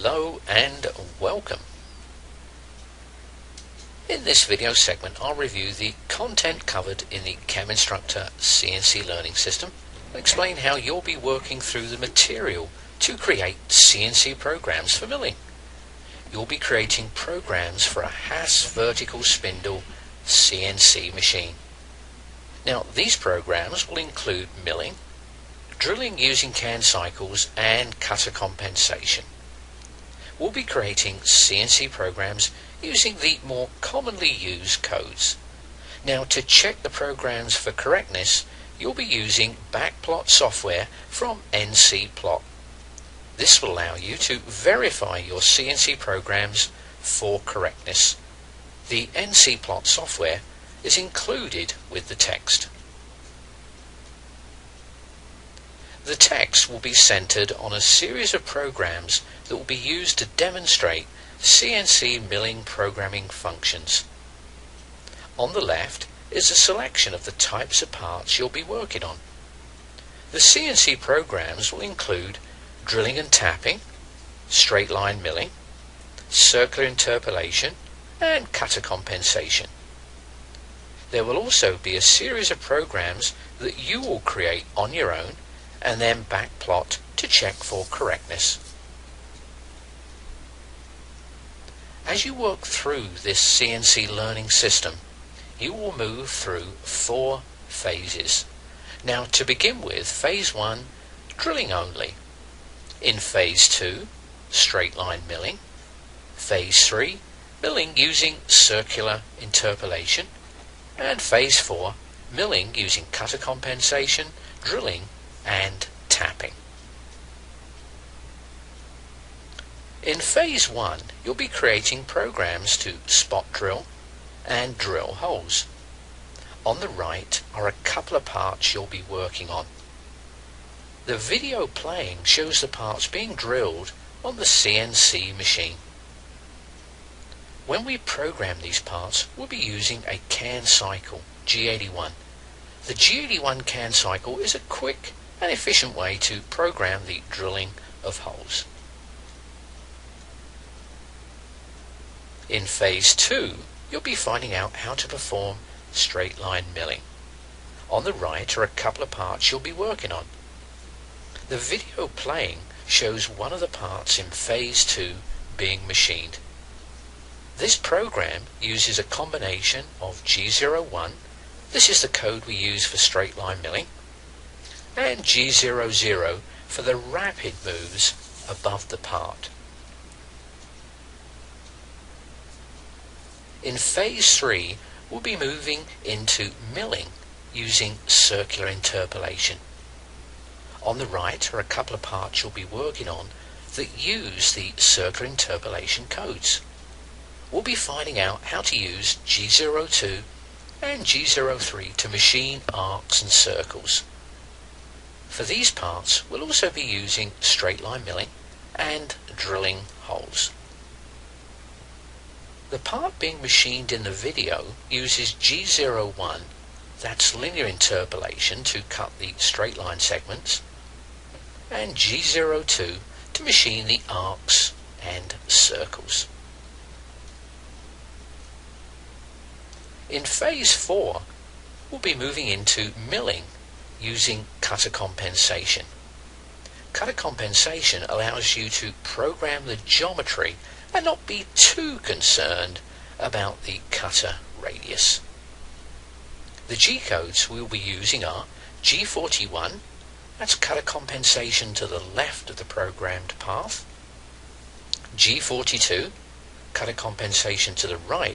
Hello and welcome. In this video segment I'll review the content covered in the CAM Instructor CNC learning system and explain how you'll be working through the material to create CNC programs for milling. You'll be creating programs for a Haas vertical spindle CNC machine. Now these programs will include milling, drilling using can cycles and cutter compensation. We'll be creating CNC programs using the more commonly used codes. Now to check the programs for correctness, you'll be using backplot software from NC Plot. This will allow you to verify your CNC programs for correctness. The NC Plot software is included with the text. The text will be centered on a series of programs that will be used to demonstrate CNC milling programming functions. On the left is a selection of the types of parts you'll be working on. The CNC programs will include drilling and tapping, straight line milling, circular interpolation, and cutter compensation. There will also be a series of programs that you will create on your own and then backplot to check for correctness. As you work through this CNC learning system, you will move through 4 phases. Now to begin with, phase 1, drilling only. In phase 2, straight line milling. Phase 3, milling using circular interpolation. And phase 4, milling using cutter compensation, drilling and tapping. In phase 1, you'll be creating programs to spot drill and drill holes. On the right are a couple of parts you'll be working on. The video playing shows the parts being drilled on the CNC machine. When we program these parts, we'll be using a can cycle, G81. The G81 can cycle is a quick and efficient way to program the drilling of holes. In phase 2, you'll be finding out how to perform straight line milling. On the right are a couple of parts you'll be working on. The video playing shows one of the parts in phase 2 being machined. This program uses a combination of G01, this is the code we use for straight line milling, and G00 for the rapid moves above the part. In phase 3, we'll be moving into milling using circular interpolation. On the right are a couple of parts you'll be working on that use the circular interpolation codes. We'll be finding out how to use G02 and G03 to machine arcs and circles. For these parts, we'll also be using straight line milling and drilling holes. The part being machined in the video uses G01, that's linear interpolation to cut the straight line segments, and G02 to machine the arcs and circles. In phase 4, we'll be moving into milling using cutter compensation. Cutter compensation allows you to program the geometry and not be too concerned about the cutter radius. The G codes we'll be using are G41, that's cutter compensation to the left of the programmed path, G42, cutter compensation to the right